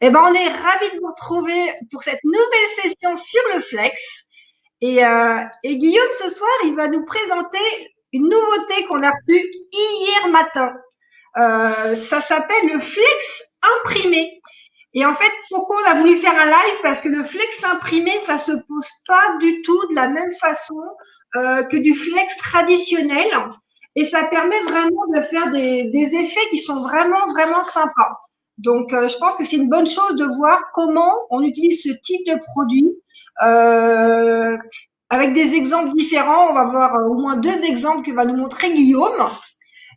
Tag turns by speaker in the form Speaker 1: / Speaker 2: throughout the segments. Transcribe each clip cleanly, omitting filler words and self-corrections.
Speaker 1: Eh ben, on est ravis de vous retrouver pour cette nouvelle session sur le flex. Et Guillaume, ce soir, il va nous présenter une nouveauté qu'on a reçue hier matin. Ça s'appelle le flex imprimé. Et en fait, pourquoi on a voulu faire un live? Parce que le flex imprimé, ça se pose pas du tout de la même façon que du flex traditionnel. Et ça permet vraiment de faire des effets qui sont vraiment, vraiment sympas. Donc, je pense que c'est une bonne chose de voir comment on utilise ce type de produit euh, avec des exemples différents. On va voir au moins deux exemples que va nous montrer Guillaume.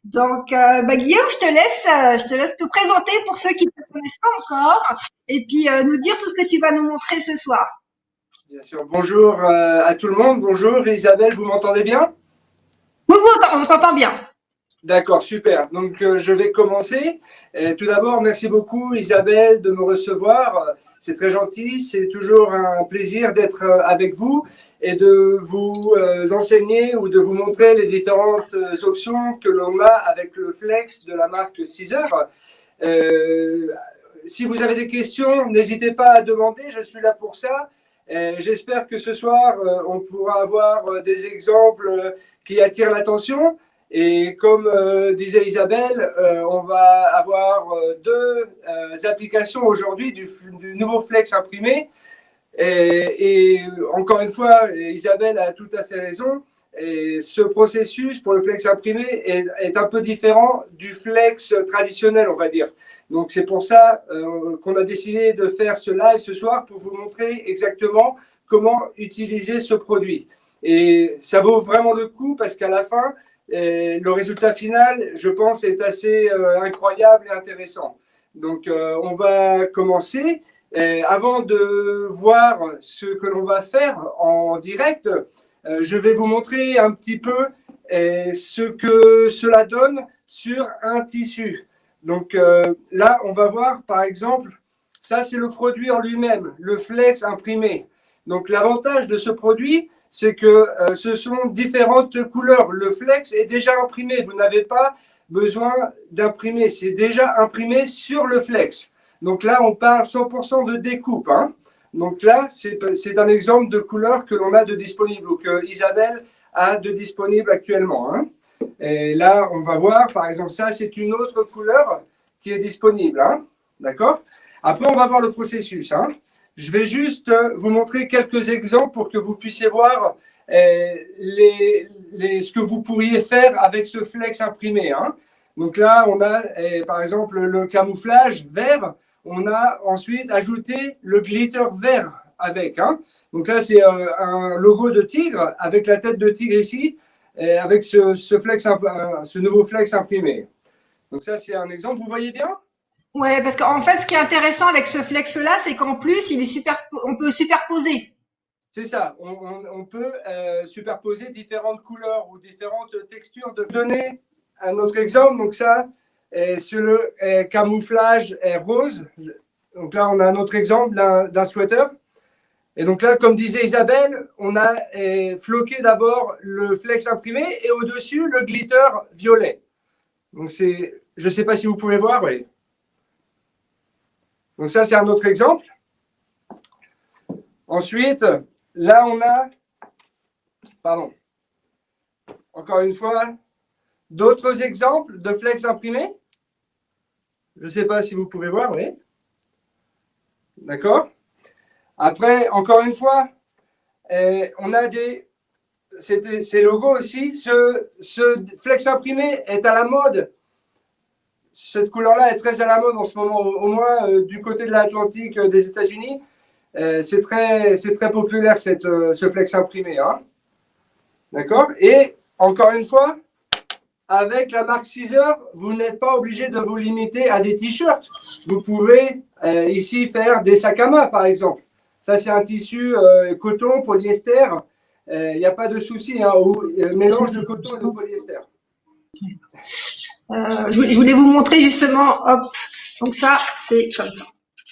Speaker 1: Donc, Guillaume, je te laisse te présenter pour ceux qui ne te connaissent pas encore, et puis nous dire tout ce que tu vas nous montrer ce soir.
Speaker 2: Bien sûr. Bonjour à tout le monde. Bonjour Isabelle, vous m'entendez bien?
Speaker 1: Oui, oui, on t'entend bien.
Speaker 2: D'accord, super. Donc je vais commencer. Tout d'abord, merci beaucoup Isabelle de me recevoir. C'est très gentil. C'est toujours un plaisir d'être avec vous et de vous enseigner ou de vous montrer les différentes options que l'on a avec le Flex de la marque Caesar. Si vous avez des questions, n'hésitez pas à demander. Je suis là pour ça. J'espère que ce soir, on pourra avoir des exemples qui attirent l'attention. Et comme disait Isabelle, on va avoir deux applications aujourd'hui du nouveau Flex imprimé. Et encore une fois, Isabelle a tout à fait raison. Et ce processus pour le Flex imprimé est un peu différent du Flex traditionnel, on va dire. Donc c'est pour ça qu'on a décidé de faire ce live ce soir pour vous montrer exactement comment utiliser ce produit. Et ça vaut vraiment le coup parce qu'à la fin, le résultat final, je pense, est assez incroyable et intéressant. Donc, on va commencer. Avant de voir ce que l'on va faire en direct, je vais vous montrer un petit peu ce que cela donne sur un tissu. Donc là, on va voir, par exemple, ça c'est le produit en lui-même, le flex imprimé. Donc l'avantage de ce produit, c'est que ce sont différentes couleurs. Le flex est déjà imprimé. Vous n'avez pas besoin d'imprimer. C'est déjà imprimé sur le flex. Donc là, on parle 100% de découpe. Hein. Donc là, c'est un exemple de couleur que l'on a de disponible ou que Isabelle a de disponible actuellement. Hein. Et là, on va voir, par exemple, ça, c'est une autre couleur qui est disponible. Hein. D'accord? Après, on va voir le processus. Hein. Je vais juste vous montrer quelques exemples pour que vous puissiez voir ce que vous pourriez faire avec ce flex imprimé. Hein. Donc là, on a par exemple le camouflage vert. On a ensuite ajouté le glitter vert avec. Hein. Donc là, c'est un logo de tigre avec la tête de tigre ici, avec ce nouveau flex imprimé. Donc ça, c'est un exemple. Vous voyez bien?
Speaker 1: Ouais, parce qu'en fait, ce qui est intéressant avec ce flex-là, c'est qu'en plus, on peut superposer.
Speaker 2: C'est ça, on peut superposer différentes couleurs ou différentes textures. De donner un autre exemple, donc ça, sur le camouflage rose. Donc là, on a un autre exemple d'un sweater. Et donc là, comme disait Isabelle, on a floqué d'abord le flex imprimé et au-dessus, le glitter violet. Donc je ne sais pas si vous pouvez voir, oui. Donc ça, c'est un autre exemple. Ensuite, là, on a, pardon, encore une fois, d'autres exemples de flex imprimés. Je ne sais pas si vous pouvez voir, oui. D'accord. Après, encore une fois, on a ces logos aussi. Ce flex imprimé est à la mode. Cette couleur-là est très à la mode en ce moment, au moins du côté de l'Atlantique des États-Unis. C'est très populaire ce flex imprimé. Hein. D'accord. Et encore une fois, avec la marque Caesar, vous n'êtes pas obligé de vous limiter à des t-shirts. Vous pouvez ici faire des sacs à main, par exemple. Ça, c'est un tissu coton, polyester. Il n'y a pas de souci, hein, mélange de coton et de polyester.
Speaker 1: Je voulais vous montrer justement, hop, donc ça, c'est comme ça.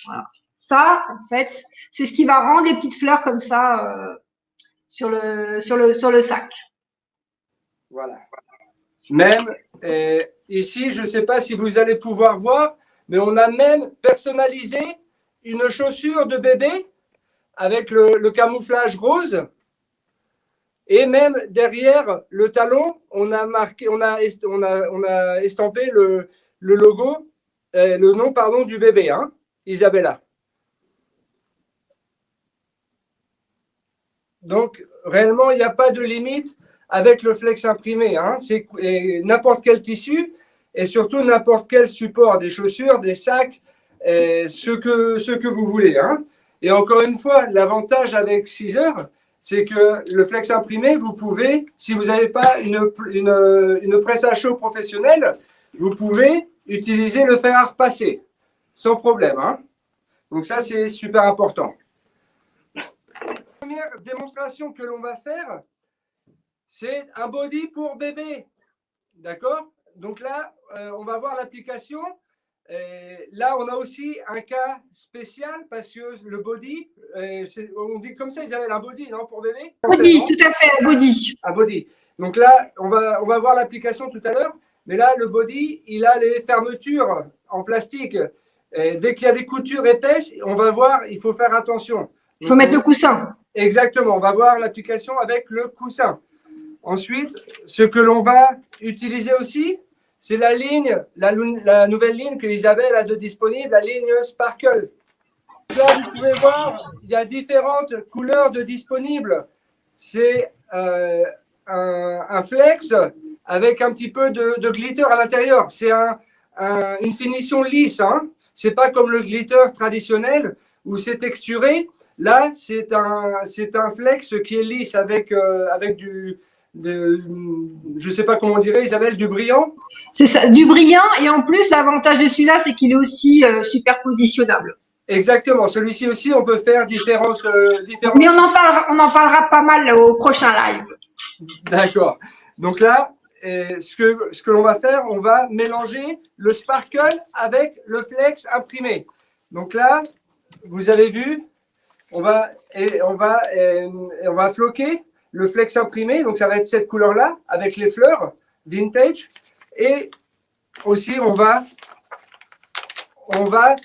Speaker 1: Voilà. Ça, en fait, c'est ce qui va rendre les petites fleurs comme ça sur le sac.
Speaker 2: Voilà. Même ici, je ne sais pas si vous allez pouvoir voir, mais on a même personnalisé une chaussure de bébé avec le camouflage rose. Et même derrière le talon, on a estampé le logo, le nom, pardon, du bébé, hein, Isabella. Donc, réellement, il n'y a pas de limite avec le flex imprimé. Hein. C'est n'importe quel tissu et surtout n'importe quel support, des chaussures, des sacs, ce que vous voulez. Hein. Et encore une fois, l'avantage avec Caesar, c'est que le flex imprimé, vous pouvez, si vous n'avez pas une presse à chaud professionnelle, vous pouvez utiliser le fer à repasser sans problème. Hein. Donc ça, c'est super important. La première démonstration que l'on va faire, c'est un body pour bébé. D'accord? Donc là, on va voir l'application. Là, on a aussi un cas spécial parce que le body, on dit comme ça, ils avaient un body, non, pour bébé?
Speaker 1: Body, tout à fait, un body.
Speaker 2: Un body. Donc là, on va voir l'application tout à l'heure. Mais là, le body, il a les fermetures en plastique. Dès qu'il y a des coutures épaisses, on va voir, il faut faire attention.
Speaker 1: Il faut mettre le coussin.
Speaker 2: Exactement, on va voir l'application avec le coussin. Ensuite, ce que l'on va utiliser aussi, c'est la ligne, la nouvelle ligne que Isabelle a de disponible, la ligne Sparkle. Là, vous pouvez voir, il y a différentes couleurs de disponibles. C'est un flex avec un petit peu de glitter à l'intérieur. C'est une finition lisse. Hein. Ce n'est pas comme le glitter traditionnel où c'est texturé. Là, c'est un flex qui est lisse avec je ne sais pas comment on dirait, Isabelle, du brillant.
Speaker 1: C'est ça, du brillant. Et en plus, l'avantage de celui-là, c'est qu'il est aussi superpositionnable.
Speaker 2: Exactement. Celui-ci aussi, on peut faire différentes.
Speaker 1: Mais on en parlera pas mal là, au prochain live.
Speaker 2: D'accord. Donc là, ce que l'on va faire, on va mélanger le sparkle avec le flex imprimé. Donc là, vous avez vu, on va floquer le flex imprimé. Donc ça va être cette couleur-là avec les fleurs vintage. Et aussi, on va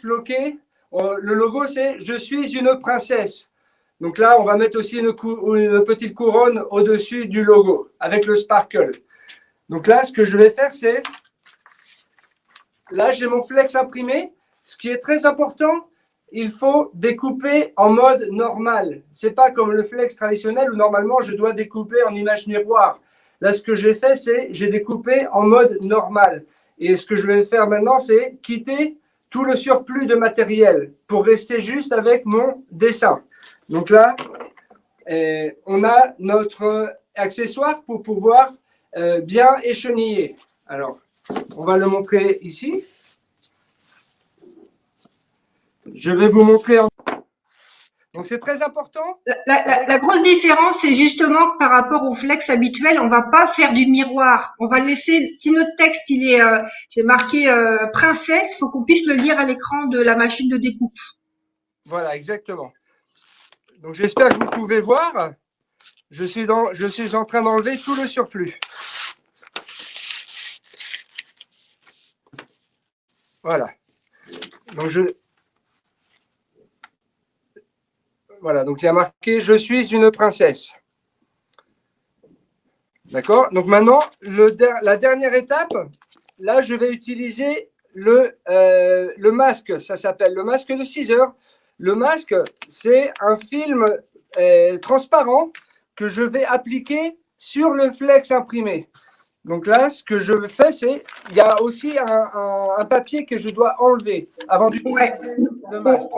Speaker 2: floquer. Le logo, c'est « Je suis une princesse ». Donc là, on va mettre aussi une petite couronne au-dessus du logo avec le sparkle. Donc là, ce que je vais faire, c'est… Là, j'ai mon flex imprimé. Ce qui est très important, il faut découper en mode normal. Ce n'est pas comme le flex traditionnel où normalement, je dois découper en image miroir. Là, ce que j'ai fait, c'est j'ai découpé en mode normal. Et ce que je vais faire maintenant, c'est quitter tout le surplus de matériel pour rester juste avec mon dessin. Donc là, on a notre accessoire pour pouvoir bien écheniller. Alors, on va le montrer ici. Je vais vous montrer. Donc, c'est très important.
Speaker 1: La grosse différence, c'est justement que par rapport au flex habituel, on va pas faire du miroir. On va laisser, si notre texte, c'est marqué princesse, il faut qu'on puisse le lire à l'écran de la machine de découpe.
Speaker 2: Voilà, exactement. Donc, j'espère que vous pouvez voir. Je suis en train d'enlever tout le surplus. Voilà. Donc, voilà, donc il y a marqué « Je suis une princesse ». D'accord? Donc maintenant, la dernière étape, là, je vais utiliser le masque. Ça s'appelle le masque de Caesar. Le masque, c'est un film transparent que je vais appliquer sur le flex imprimé. Donc là, ce que je fais, c'est il y a aussi un papier que je dois enlever avant d'utiliser le masque.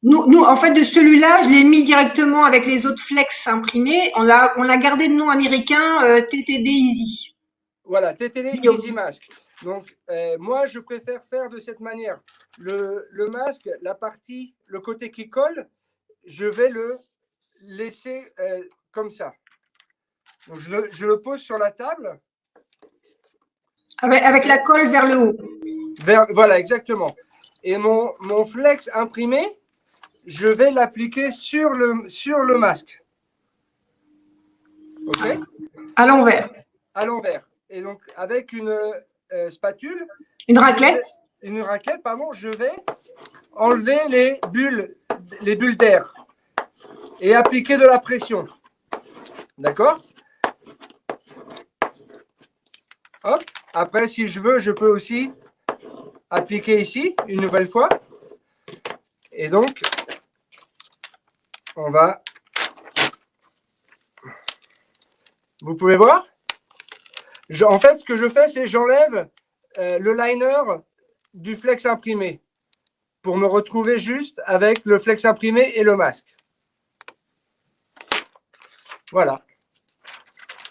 Speaker 1: Nous, en fait, de celui-là, je l'ai mis directement avec les autres flex imprimés. On l'a gardé de nom américain TTD Easy.
Speaker 2: Voilà, TTD Easy Mask. Donc, moi, je préfère faire de cette manière. Le masque, le côté qui colle, je vais le laisser comme ça. Donc, je le pose sur la table.
Speaker 1: Avec la colle vers le haut.
Speaker 2: Voilà, exactement. Et mon flex imprimé, je vais l'appliquer sur le masque. OK?
Speaker 1: À l'envers.
Speaker 2: À l'envers. Et donc, avec une spatule.
Speaker 1: Une raclette.
Speaker 2: Une raclette, pardon, je vais enlever les bulles d'air et appliquer de la pression. D'accord? Hop. Après, si je veux, je peux aussi appliquer ici une nouvelle fois. Et donc, on va... Vous pouvez voir? En fait, ce que je fais, c'est j'enlève le liner du flex imprimé pour me retrouver juste avec le flex imprimé et le masque. Voilà.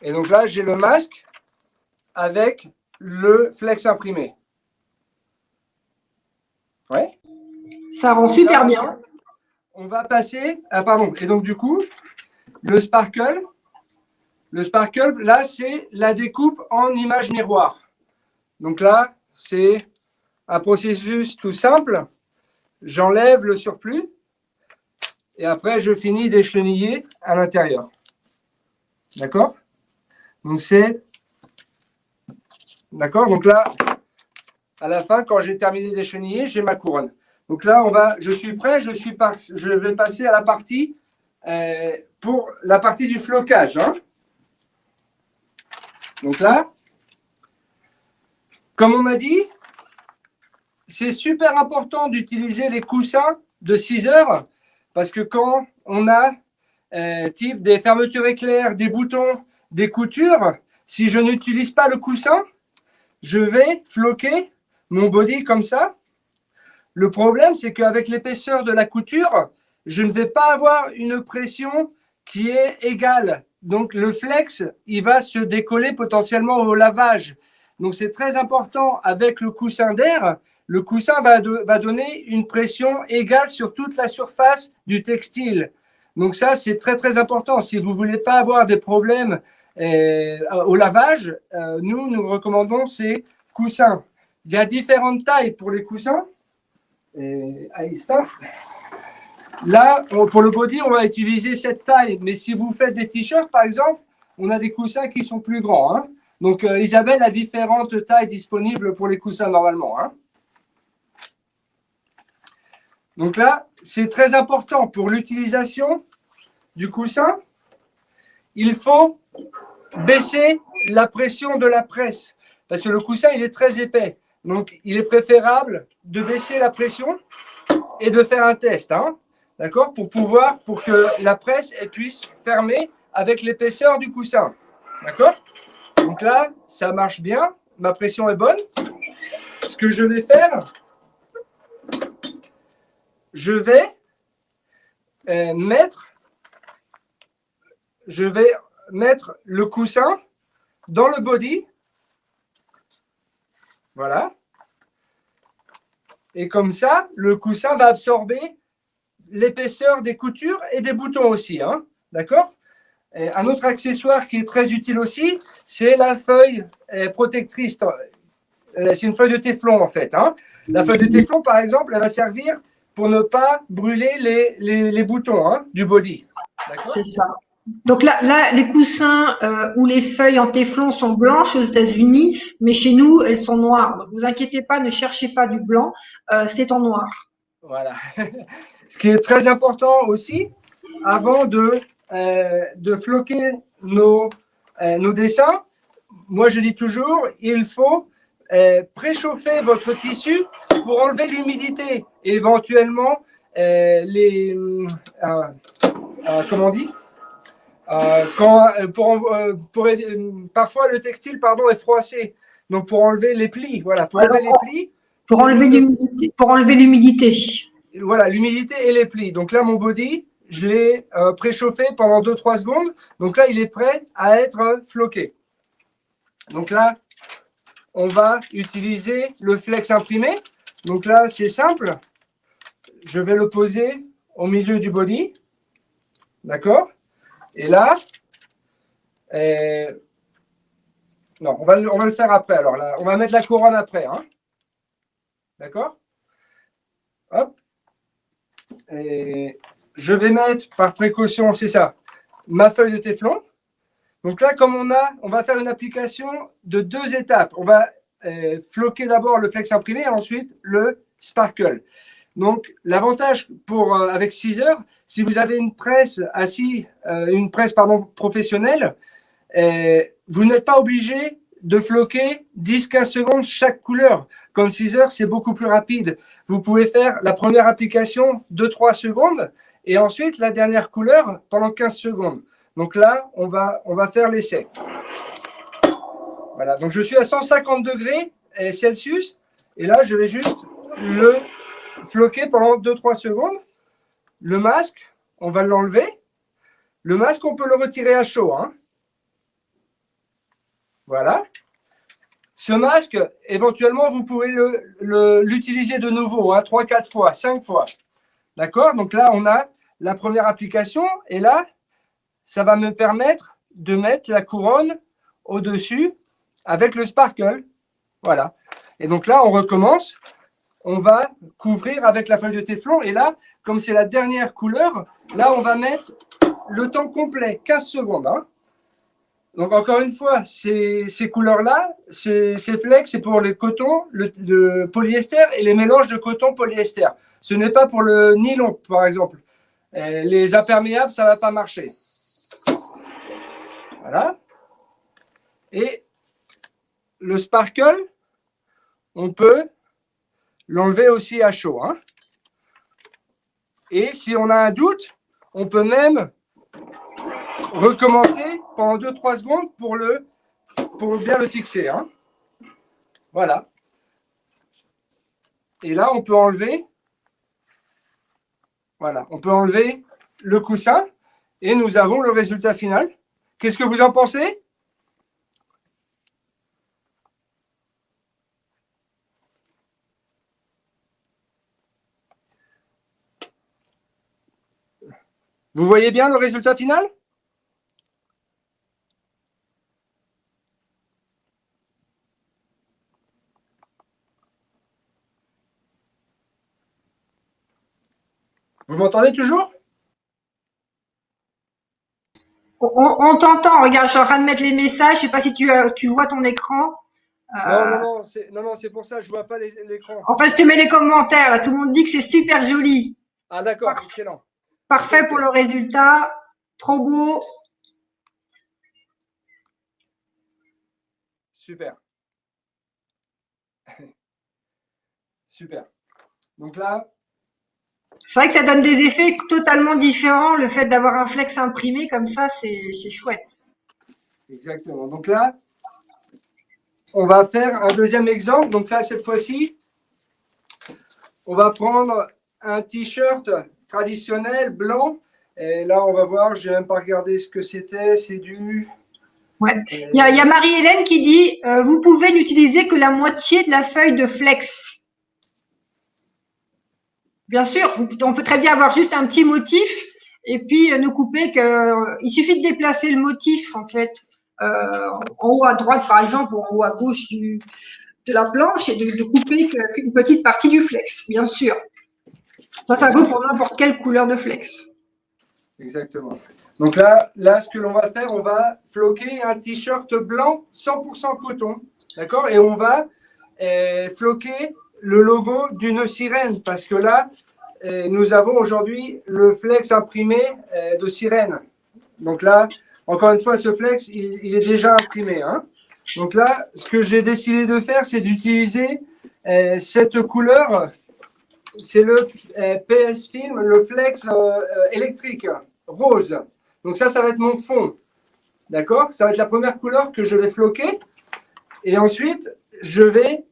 Speaker 2: Et donc là, j'ai le masque avec le flex imprimé. Ouais.
Speaker 1: Ça rend super bien.
Speaker 2: On va passer... Ah, pardon. Et donc, du coup, le sparkle, là, c'est la découpe en image miroir. Donc là, c'est un processus tout simple. J'enlève le surplus et après, je finis d'écheniller à l'intérieur. D'accord? Donc, c'est... D'accord? Donc là, à la fin, quand j'ai terminé d'écheniller, j'ai ma couronne. Donc là, je suis prêt, je vais passer à la partie, pour la partie du flocage. Hein. Donc là, comme on m'a dit, c'est super important d'utiliser les coussins de 6 heures parce que quand on a type des fermetures éclairs, des boutons, des coutures, si je n'utilise pas le coussin, je vais floquer mon body comme ça. Le problème, c'est qu'avec l'épaisseur de la couture, je ne vais pas avoir une pression qui est égale. Donc, le flex, il va se décoller potentiellement au lavage. Donc, c'est très important avec le coussin d'air. Le coussin va donner une pression égale sur toute la surface du textile. Donc, ça, c'est très, très important. Si vous ne voulez pas avoir des problèmes au lavage, nous recommandons ces coussins. Il y a différentes tailles pour les coussins. Et là, pour le body, on va utiliser cette taille. Mais si vous faites des t-shirts, par exemple, on a des coussins qui sont plus grands. Hein. Donc, Isabelle a différentes tailles disponibles pour les coussins normalement. Hein. Donc là, c'est très important pour l'utilisation du coussin. Il faut baisser la pression de la presse parce que le coussin, il est très épais. Donc, il est préférable de baisser la pression et de faire un test, hein, d'accord, pour que la presse elle puisse fermer avec l'épaisseur du coussin, d'accord. Donc là, ça marche bien, ma pression est bonne. Ce que je vais faire, je vais mettre le coussin dans le body, voilà. Et comme ça, le coussin va absorber l'épaisseur des coutures et des boutons aussi. Hein, d'accord? Un autre accessoire qui est très utile aussi, c'est la feuille protectrice. C'est une feuille de téflon en fait. Hein. La feuille de téflon, par exemple, elle va servir pour ne pas brûler les boutons hein, du body.
Speaker 1: C'est ça. Donc là, les coussins ou les feuilles en téflon sont blanches aux États-Unis, mais chez nous, elles sont noires. Donc, vous inquiétez pas, ne cherchez pas du blanc, c'est en noir.
Speaker 2: Voilà. Ce qui est très important aussi, avant de floquer nos dessins, moi je dis toujours, il faut préchauffer votre tissu pour enlever l'humidité et éventuellement comment on dit parfois le textile est froissé, donc pour enlever les plis, voilà, pour enlever les plis,
Speaker 1: pour enlever l'humidité.
Speaker 2: Voilà, l'humidité et les plis. Donc là, mon body, je l'ai préchauffé pendant 2-3 secondes. Donc là, il est prêt à être floqué. Donc là, on va utiliser le flex imprimé. Donc là, c'est simple. Je vais le poser au milieu du body. D'accord? Et là, non, on va le faire après. Alors là, on va mettre la couronne après. Hein. D'accord? Hop. Et je vais mettre par précaution, c'est ça, ma feuille de téflon. Donc là, comme on va faire une application de 2 étapes. On va floquer d'abord le flex imprimé et ensuite le sparkle. Donc, l'avantage avec Caesar, si vous avez une presse professionnelle, vous n'êtes pas obligé de floquer 10-15 secondes chaque couleur. Comme Caesar, c'est beaucoup plus rapide. Vous pouvez faire la première application 2-3 secondes et ensuite la dernière couleur pendant 15 secondes. Donc là, on va faire l'essai. Voilà, donc je suis à 150 degrés Celsius et là, je vais juste le floquer pendant 2-3 secondes. Le masque, on va l'enlever. Le masque, on peut le retirer à chaud. Hein. Voilà. Ce masque, éventuellement, vous pouvez l'utiliser de nouveau, hein, 3-4 fois, 5 fois. D'accord? Donc là, on a la première application et là, ça va me permettre de mettre la couronne au-dessus avec le sparkle. Voilà. Et donc là, on recommence. On va couvrir avec la feuille de téflon. Et là, comme c'est la dernière couleur, là, on va mettre le temps complet, 15 secondes. Hein. Donc, encore une fois, ces couleurs-là, ces flex, c'est pour le coton, le polyester et les mélanges de coton polyester. Ce n'est pas pour le nylon, par exemple. Les imperméables, ça ne va pas marcher. Voilà. Et le sparkle, on peut l'enlever aussi à chaud. Hein. Et si on a un doute, on peut même recommencer pendant 2-3 secondes pour bien le fixer. Hein. Voilà. Et là, on peut enlever. Voilà, on peut enlever le coussin et nous avons le résultat final. Qu'est-ce que vous en pensez? Vous voyez bien le résultat final? Vous m'entendez toujours?
Speaker 1: On t'entend, regarde, je suis en train de mettre les messages, je sais pas si tu vois ton écran.
Speaker 2: Non, c'est pour ça, je ne vois pas l'écran.
Speaker 1: En fait, je te mets les commentaires, là, tout le monde dit que c'est super joli.
Speaker 2: Ah d'accord, excellent.
Speaker 1: Parfait pour le résultat, trop beau.
Speaker 2: Super. Super. Donc là,
Speaker 1: c'est vrai que ça donne des effets totalement différents. Le fait d'avoir un flex imprimé comme ça, c'est chouette.
Speaker 2: Exactement. Donc là, on va faire un deuxième exemple. Donc ça, cette fois-ci, on va prendre un t-shirt traditionnel blanc. Et là, on va voir, je n'ai même pas regardé ce que c'était. C'est du...
Speaker 1: Ouais. Il y a Marie-Hélène qui dit vous pouvez n'utiliser que la moitié de la feuille de flex. Bien sûr, on peut très bien avoir juste un petit motif et puis ne couper que. Il suffit de déplacer le motif en fait en haut à droite par exemple ou en haut à gauche de la planche et de couper qu'une petite partie du flex, bien sûr. Ça vaut pour n'importe quelle couleur de flex.
Speaker 2: Exactement. Donc là, ce que l'on va faire, on va floquer un t-shirt blanc 100% coton, d'accord? Et on va floquer le logo d'une sirène, parce que là, nous avons aujourd'hui le flex imprimé de sirène. Donc là, encore une fois, ce flex, il est déjà imprimé. Hein? Donc là, ce que j'ai décidé de faire, c'est d'utiliser cette couleur. C'est le PS Film, le flex électrique, rose. Donc ça va être mon fond. D'accord? Ça va être la première couleur que je vais floquer. Et ensuite, je vais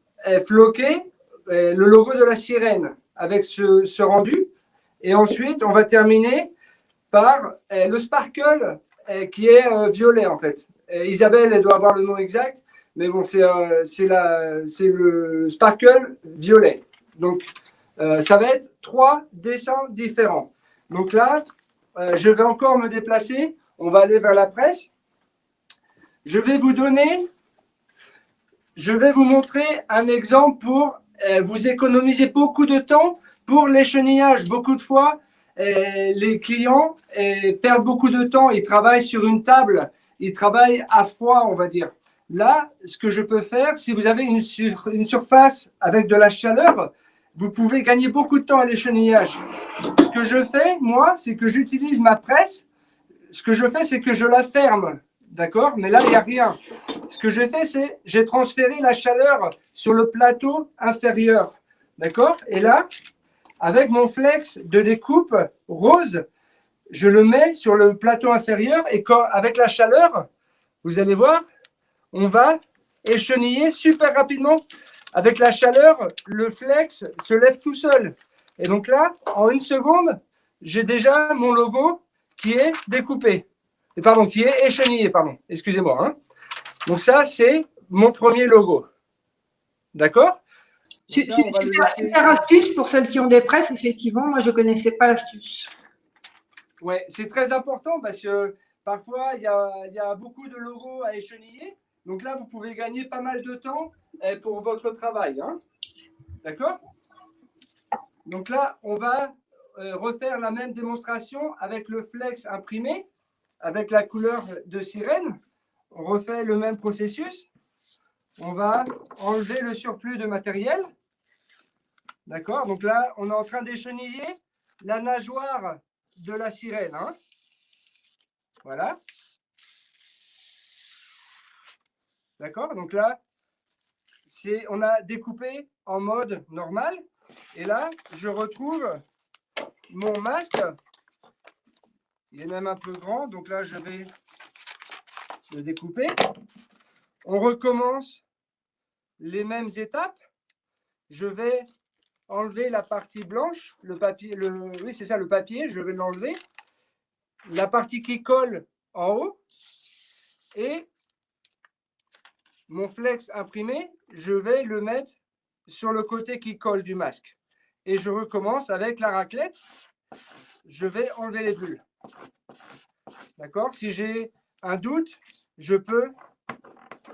Speaker 2: floquer le logo de la sirène avec ce rendu. Et ensuite, on va terminer par le sparkle qui est violet en fait. Isabelle, elle doit avoir le nom exact, mais bon, c'est le sparkle violet. Donc, ça va être 3 dessins différents. Donc là, je vais encore me déplacer. On va aller vers la presse. Je vais vous montrer un exemple pour vous économiser beaucoup de temps pour l'échenillage. Beaucoup de fois, les clients perdent beaucoup de temps. Ils travaillent sur une table, ils travaillent à froid, on va dire. Là, ce que je peux faire, si vous avez une surface avec de la chaleur, vous pouvez gagner beaucoup de temps à l'échenillage. Ce que je fais, moi, c'est que j'utilise ma presse. Ce que je fais, c'est que je la ferme. D'accord? Mais là, il n'y a rien. Ce que j'ai fait, c'est j'ai transféré la chaleur sur le plateau inférieur. D'accord? Et là, avec mon flex de découpe rose, je le mets sur le plateau inférieur et avec la chaleur, vous allez voir, on va écheniller super rapidement. Avec la chaleur, le flex se lève tout seul. Et donc là, en 1 seconde, j'ai déjà mon logo qui est découpé. Pardon, qui est échenillé, pardon. Excusez-moi. Hein. Donc ça, c'est mon premier logo. D'accord?
Speaker 1: Super astuce pour celles qui ont des presses, effectivement. Moi, je ne connaissais pas l'astuce.
Speaker 2: Ouais, c'est très important parce que parfois, il y a beaucoup de logos à écheniller. Donc là, vous pouvez gagner pas mal de temps pour votre travail. Hein. D'accord? Donc là, on va refaire la même démonstration avec le flex imprimé, avec la couleur de sirène. On refait le même processus. On va enlever le surplus de matériel. D'accord? Donc là, on est en train d'écheniller la nageoire de la sirène. Hein. Voilà. D'accord? Donc là, on a découpé en mode normal. Et là, je retrouve mon masque. Il est même un peu grand. Donc là, je vais le découper. On recommence les mêmes étapes. Je vais enlever la partie blanche, le papier, oui, c'est ça, le papier, je vais l'enlever. La partie qui colle en haut. Et mon flex imprimé, je vais le mettre sur le côté qui colle du masque. Et je recommence avec la raclette. Je vais enlever les bulles. D'accord? Si j'ai un doute, je peux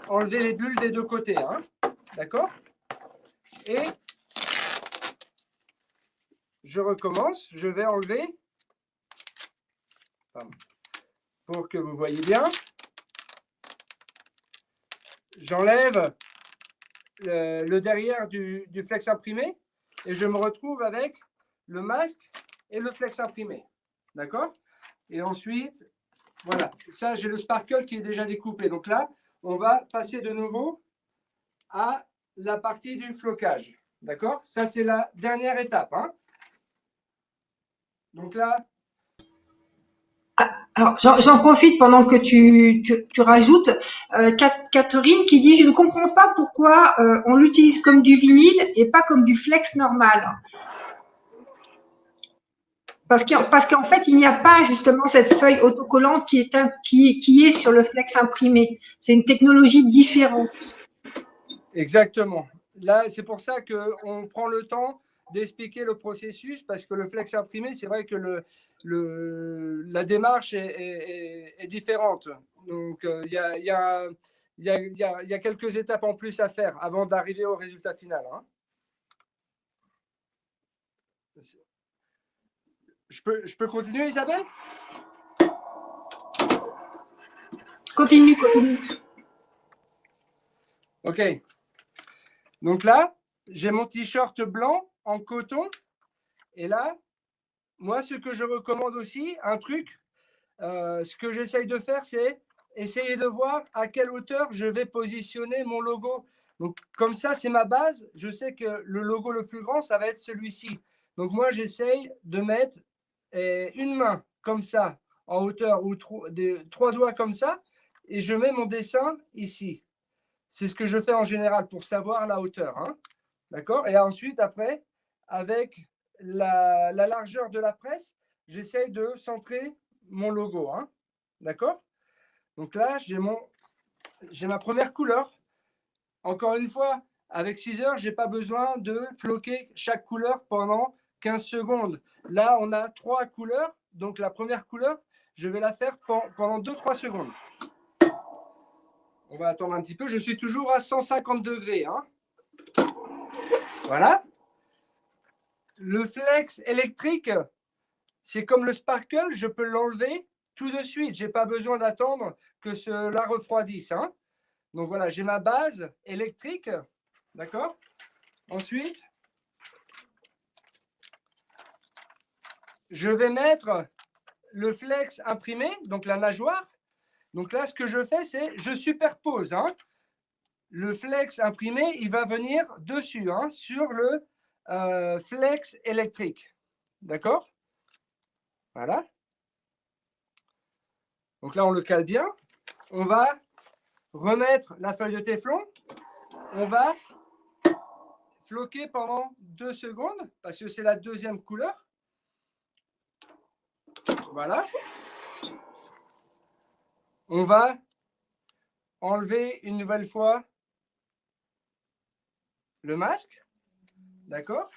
Speaker 2: enlever les bulles des deux côtés. Hein. D'accord? Et je recommence. Je vais enlever, pour que vous voyez bien. J'enlève le derrière du flex imprimé et je me retrouve avec le masque et le flex imprimé. D'accord? Et ensuite, voilà, ça j'ai le sparkle qui est déjà découpé. Donc là, on va passer de nouveau à la partie du flocage. D'accord? Ça c'est la dernière étape. Hein. Donc là,
Speaker 1: alors, j'en profite pendant que tu rajoutes. Catherine qui dit: je ne comprends pas pourquoi on l'utilise comme du vinyle et pas comme du flex normal. Parce qu'en fait, il n'y a pas justement cette feuille autocollante qui est sur le flex imprimé. C'est une technologie différente.
Speaker 2: Exactement. Là, c'est pour ça qu'on prend le temps d'expliquer le processus, parce que le flex imprimé, c'est vrai que la démarche est différente. Donc, il y a quelques étapes en plus à faire avant d'arriver au résultat final. Hein. Je peux continuer, Isabelle?
Speaker 1: Continue.
Speaker 2: OK. Donc là, j'ai mon t-shirt blanc en coton. Et là, moi, ce que je recommande aussi, un truc, ce que j'essaye de faire, c'est essayer de voir à quelle hauteur je vais positionner mon logo. Donc, comme ça, c'est ma base. Je sais que le logo le plus grand, ça va être celui-ci. Donc, moi, j'essaye de mettre une main comme ça, en hauteur, ou 3 doigts comme ça, et je mets mon dessin ici. C'est ce que je fais en général pour savoir la hauteur. Hein. D'accord? Et ensuite, après, avec la largeur de la presse, j'essaye de centrer mon logo. Hein. D'accord? Donc là, j'ai ma première couleur. Encore une fois, avec 6 heures, je n'ai pas besoin de floquer chaque couleur pendant 15 secondes. Là, on a 3 couleurs. Donc la première couleur, je vais la faire pendant 2-3 secondes. On va attendre un petit peu. Je suis toujours à 150 degrés. Hein. Voilà. Le flex électrique, c'est comme le sparkle, je peux l'enlever tout de suite. Je n'ai pas besoin d'attendre que cela refroidisse. Hein. Donc voilà, j'ai ma base électrique. D'accord? Ensuite, je vais mettre le flex imprimé, donc la nageoire. Donc là, ce que je fais, c'est je superpose. Hein. Le flex imprimé, il va venir dessus, hein, sur le flex électrique. D'accord? Voilà. Donc là, on le cale bien. On va remettre la feuille de téflon. On va floquer pendant 2 secondes parce que c'est la deuxième couleur. Voilà. On va enlever une nouvelle fois le masque. D'accord?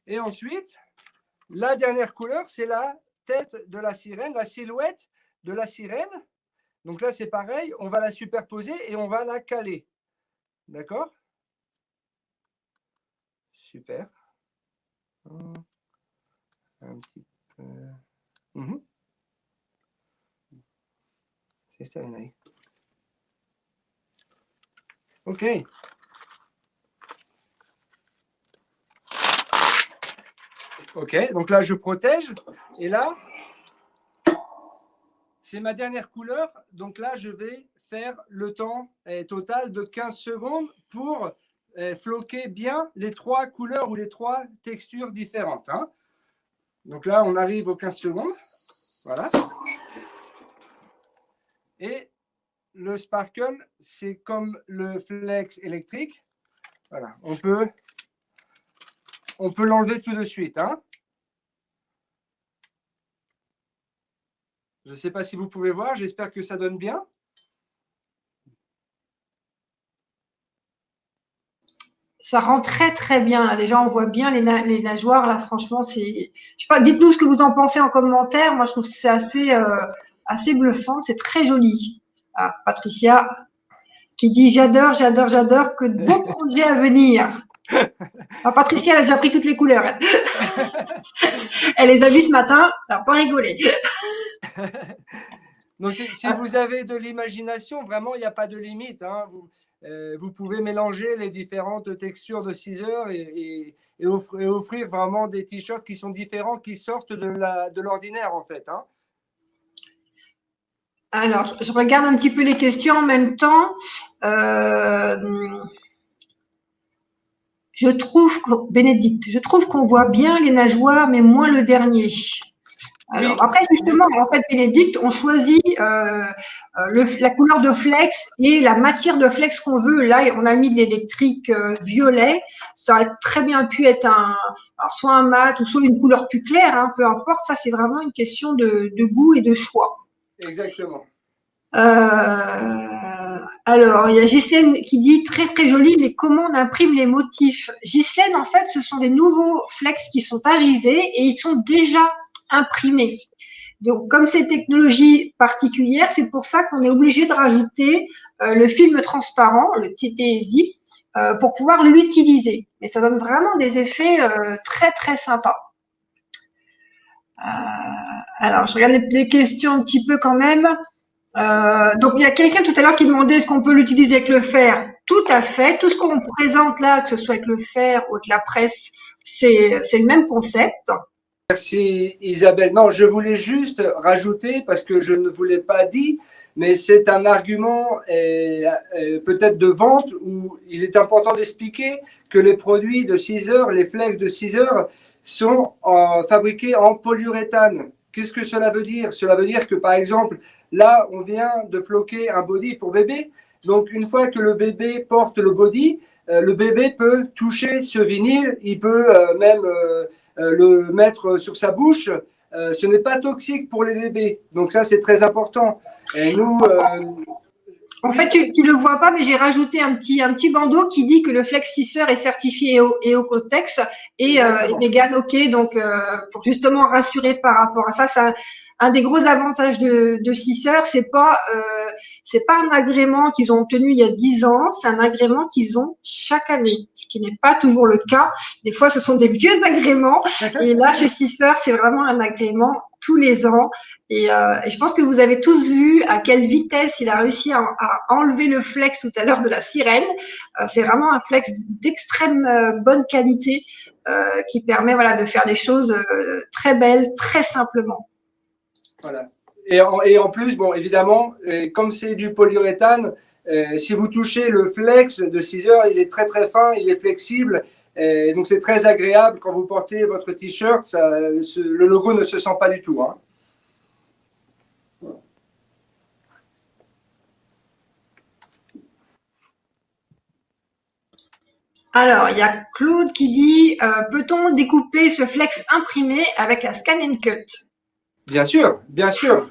Speaker 2: Et ensuite, la dernière couleur, c'est la tête de la sirène, la silhouette de la sirène. Donc là, c'est pareil, on va la superposer et on va la caler. D'accord? Super. Un petit peu. C'est ça, OK. OK, donc là, je protège. Et là, c'est ma dernière couleur. Donc là, je vais faire le temps total de 15 secondes pour floquer bien les 3 couleurs ou les 3 textures différentes. Hein. Donc là, on arrive aux 15 secondes. Voilà. Et le sparkle, c'est comme le flex électrique. Voilà, on peut l'enlever tout de suite. Hein. Je ne sais pas si vous pouvez voir, j'espère que ça donne bien.
Speaker 1: Ça rend très très bien. Là. Déjà, on voit bien les nageoires. Là, franchement, c'est. Je sais pas. Dites-nous ce que vous en pensez en commentaire. Moi, je trouve que c'est assez bluffant. C'est très joli. Ah, Patricia qui dit j'adore, j'adore, j'adore. Que de beaux projets à venir. Ah, Patricia, elle a déjà pris toutes les couleurs. Elle les a vues ce matin. Elle n'a pas rigolé.
Speaker 2: Donc, si vous avez de l'imagination, vraiment, il n'y a pas de limite. Hein. Vous pouvez mélanger les différentes textures de Caesar et offrir vraiment des t-shirts qui sont différents, qui sortent de l'ordinaire, en fait. Hein.
Speaker 1: Alors, je regarde un petit peu les questions en même temps. Bénédicte, je trouve qu'on voit bien les nageoires, mais moins le dernier. Alors,
Speaker 2: Oui.
Speaker 1: après, justement, en fait, Bénédicte, on choisit la couleur de flex et la matière de flex qu'on veut. Là, on a mis de l'électrique violet. Ça aurait très bien pu être soit un mat ou soit une couleur plus claire, hein, peu importe. Ça, c'est vraiment une question de goût et de choix.
Speaker 2: Exactement.
Speaker 1: Alors, il y a Ghislaine qui dit très très joli, mais comment on imprime les motifs? Ghislaine, en fait, ce sont des nouveaux flex qui sont arrivés et ils sont déjà imprimés. Donc, comme c'est technologie particulière, c'est pour ça qu'on est obligé de rajouter le film transparent, le TTSI, pour pouvoir l'utiliser. Mais ça donne vraiment des effets très très sympas. Alors, je regarde les questions un petit peu quand même. Donc, il y a quelqu'un tout à l'heure qui demandait est-ce qu'on peut l'utiliser avec le fer? Tout à fait. Tout ce qu'on présente là, que ce soit avec le fer ou avec la presse, c'est le même concept.
Speaker 2: Merci Isabelle. Non, je voulais juste rajouter, parce que je ne vous l'ai pas dit, mais c'est un argument peut-être de vente où il est important d'expliquer que les produits de 6 heures, les flex de 6 heures, sont fabriqués en polyuréthane. Qu'est-ce que cela veut dire? Cela veut dire que, par exemple, là, on vient de floquer un body pour bébé. Donc, une fois que le bébé porte le body, le bébé peut toucher ce vinyle, il peut même le mettre sur sa bouche. Ce n'est pas toxique pour les bébés. Donc ça, c'est très important. Et nous,
Speaker 1: en fait, tu le vois pas, mais j'ai rajouté un petit bandeau qui dit que le Flexisseur est certifié Ecotex et vegan OK. Donc, pour justement rassurer par rapport à ça, c'est un des gros avantages de Sisseur, c'est pas un agrément qu'ils ont obtenu il y a 10 ans, c'est un agrément qu'ils ont chaque année, ce qui n'est pas toujours le cas. Des fois, ce sont des vieux agréments et là, chez Sisseur, c'est vraiment un agrément tous les ans. Et je pense que vous avez tous vu à quelle vitesse il a réussi à enlever le flex tout à l'heure de la sirène. C'est vraiment un flex d'extrême bonne qualité qui permet voilà, de faire des choses très belles, très simplement.
Speaker 2: Voilà. Et en plus, bon, évidemment, comme c'est du polyuréthane, si vous touchez le flex de 6 heures, il est très très fin, il est flexible. Donc c'est très agréable quand vous portez votre t-shirt, le logo ne se sent pas du tout. Hein.
Speaker 1: Alors, il y a Claude qui dit peut-on découper ce flex imprimé avec la Scan and Cut?
Speaker 2: Bien sûr, bien sûr.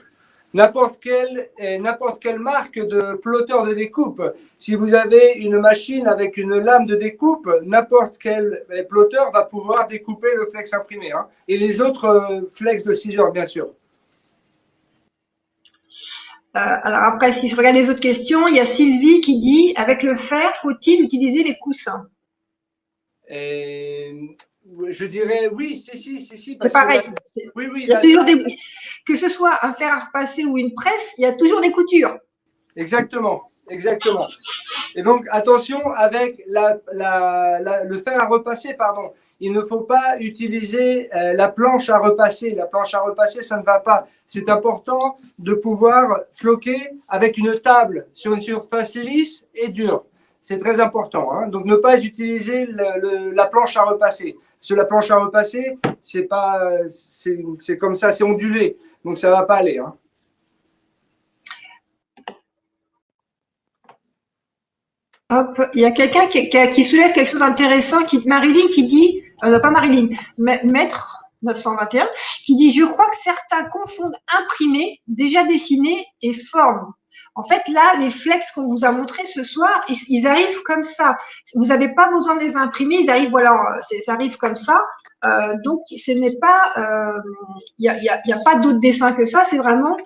Speaker 2: N'importe quelle marque de plotter de découpe. Si vous avez une machine avec une lame de découpe, n'importe quel plotter va pouvoir découper le flex imprimé. Hein. Et les autres flex de 6 heures, bien sûr.
Speaker 1: Alors après, si je regarde les autres questions, il y a Sylvie qui dit avec le fer, faut-il utiliser les coussins?
Speaker 2: Et je dirais oui, si,
Speaker 1: C'est
Speaker 2: parce que
Speaker 1: pareil.
Speaker 2: oui,
Speaker 1: Il y a toujours que ce soit un fer à repasser ou une presse, il y a toujours des coutures.
Speaker 2: Exactement, exactement. Et donc, attention avec le fer à repasser, pardon. Il ne faut pas utiliser la planche à repasser. La planche à repasser, ça ne va pas. C'est important de pouvoir floquer avec une table sur une surface lisse et dure. C'est très important. Hein. Donc, ne pas utiliser la planche à repasser. Parce que la planche à repasser, c'est comme ça, c'est ondulé. Donc, ça ne va pas aller. Hein.
Speaker 1: Hop, il y a quelqu'un qui soulève quelque chose d'intéressant, Marilyn qui dit, pas Marilyn, Maître 921, qui dit, je crois que certains confondent imprimé, déjà dessiné et forme. En fait, là, les flex qu'on vous a montrés ce soir, ils arrivent comme ça. Vous n'avez pas besoin de les imprimer, ils arrivent, voilà, ça arrive comme ça. Donc, ce n'est pas, il y a pas d'autre dessin que ça. C'est vraiment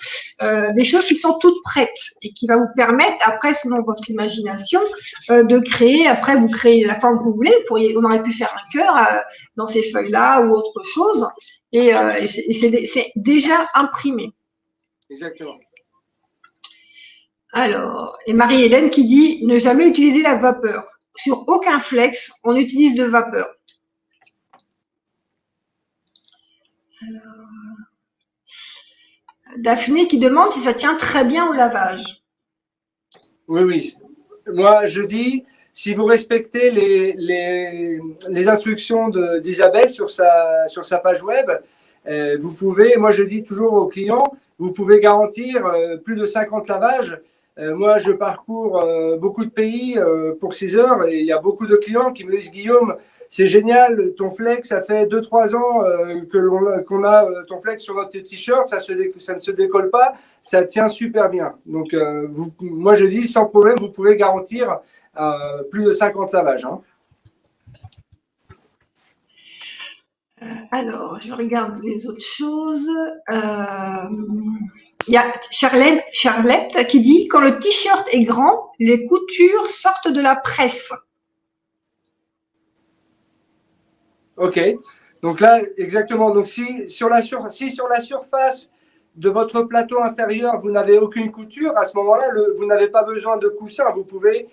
Speaker 1: des choses qui sont toutes prêtes et qui va vous permettre, après, selon votre imagination, de créer. Après, vous créez la forme que vous voulez. On aurait pu faire un cœur dans ces feuilles-là ou autre chose. Et c'est déjà imprimé.
Speaker 2: Exactement.
Speaker 1: Alors, et Marie-Hélène qui dit ne jamais utiliser la vapeur. Sur aucun flex, on utilise de vapeur. Daphné qui demande si ça tient très bien au lavage.
Speaker 2: Oui, oui. Moi, je dis, si vous respectez les instructions d'Isabelle sur sa page web, vous pouvez, moi je dis toujours aux clients, vous pouvez garantir plus de 50 lavages. Moi, je parcours beaucoup de pays pour 6 heures et il y a beaucoup de clients qui me disent Guillaume, c'est génial, ton flex, ça fait 2-3 ans qu'on a ton flex sur notre t-shirt, ça ne se décolle pas, ça tient super bien. Donc, moi je dis sans problème, vous pouvez garantir plus de 50 lavages. Hein.
Speaker 1: Alors, je regarde les autres choses. Il y a Charlotte qui dit quand le t-shirt est grand, les coutures sortent de la presse.
Speaker 2: Ok. Donc là, exactement. Donc si sur la surface de votre plateau inférieur, vous n'avez aucune couture, à ce moment-là, vous n'avez pas besoin de coussin. Vous pouvez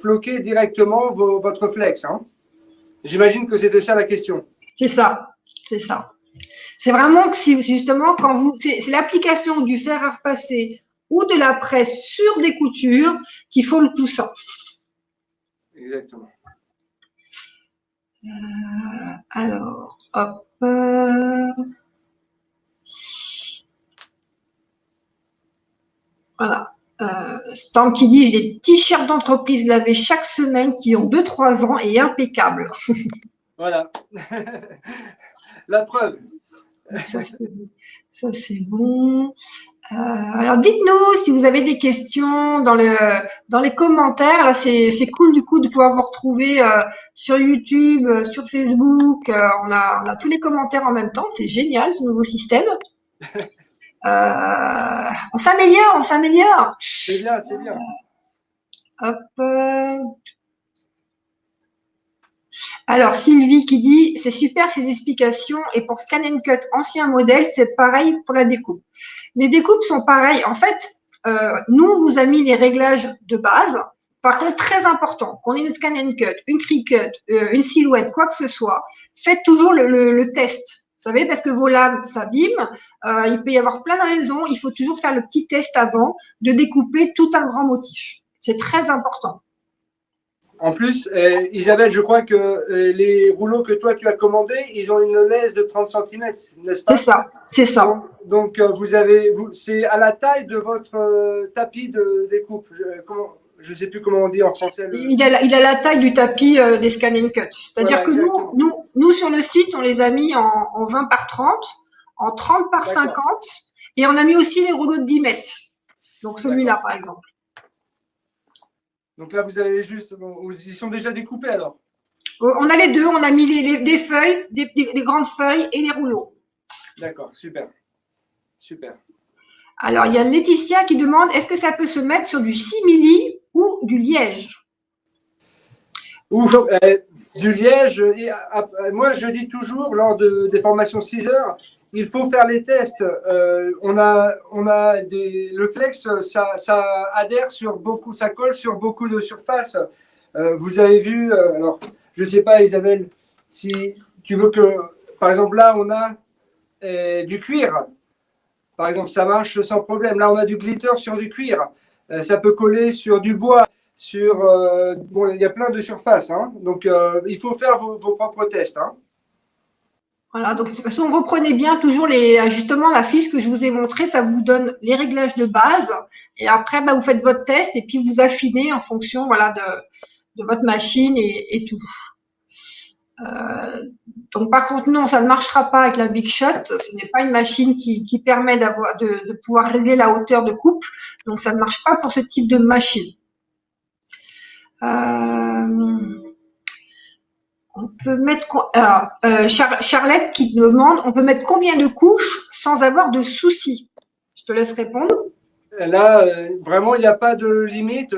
Speaker 2: floquer directement votre flex. Hein. J'imagine que c'était ça la question.
Speaker 1: C'est ça, c'est ça. C'est vraiment que si justement quand c'est l'application du fer à repasser ou de la presse sur des coutures qu'il faut le coussin.
Speaker 2: Exactement.
Speaker 1: Alors, hop. Voilà. Stan qui dit j'ai des t-shirts d'entreprise lavés chaque semaine qui ont 2-3 ans et impeccables.
Speaker 2: Voilà. La preuve.
Speaker 1: Ça, c'est bon. Alors, dites-nous si vous avez des questions dans les commentaires. Là, c'est cool du coup de pouvoir vous retrouver sur YouTube, sur Facebook. On a tous les commentaires en même temps. C'est génial ce nouveau système. On s'améliore, on s'améliore.
Speaker 2: C'est bien, c'est bien.
Speaker 1: Hop. Alors, Sylvie qui dit, c'est super ces explications et pour Scan and Cut ancien modèle, c'est pareil pour la découpe. Les découpes sont pareilles. En fait, nous, on vous a mis les réglages de base. Par contre, très important, qu'on ait une Scan and Cut, une Cricut, une silhouette, quoi que ce soit, faites toujours le test. Vous savez, parce que vos lames s'abîment, il peut y avoir plein de raisons. Il faut toujours faire le petit test avant de découper tout un grand motif. C'est très important.
Speaker 2: En plus, Isabelle, je crois que les rouleaux que toi tu as commandés, ils ont une laisse de 30 cm, n'est-ce pas?
Speaker 1: C'est ça, c'est ça.
Speaker 2: Donc c'est à la taille de votre tapis de découpe. Je ne sais plus comment on dit en français.
Speaker 1: Il a la taille du tapis des Scan and Cut. C'est-à-dire
Speaker 2: Voilà,
Speaker 1: que nous, sur le site, on les a mis en 20 par 30, en 30 par 50, et on a mis aussi les rouleaux de 10 mètres. Donc celui-là, par exemple.
Speaker 2: Donc là, vous avez juste, ils sont déjà découpés alors?
Speaker 1: On a les deux, on a mis des feuilles, des grandes feuilles et les rouleaux.
Speaker 2: D'accord, super. Super.
Speaker 1: Alors, il y a Laetitia qui demande, est-ce que ça peut se mettre sur du simili ou du liège?
Speaker 2: Du liège, moi je dis toujours lors des formations 6 heures, il faut faire les tests. Le flex, ça adhère sur beaucoup, ça colle sur beaucoup de surfaces. Vous avez vu, alors je ne sais pas Isabelle, si tu veux que, par exemple là on a du cuir, par exemple ça marche sans problème. Là on a du glitter sur du cuir, ça peut coller sur du bois. Il y a plein de surfaces, hein. Donc il faut faire vos propres tests, hein.
Speaker 1: Voilà, donc de toute façon, reprenez bien toujours justement la fiche que je vous ai montrée, ça vous donne les réglages de base, et après, vous faites votre test et puis vous affinez en fonction, voilà, de votre machine et tout. Donc par contre, non, ça ne marchera pas avec la Big Shot. Ce n'est pas une machine qui permet de pouvoir régler la hauteur de coupe, donc ça ne marche pas pour ce type de machine. On peut mettre, Charlotte qui demande, on peut mettre combien de couches sans avoir de soucis? Je te laisse répondre.
Speaker 2: Là, vraiment, il n'y a pas de limite.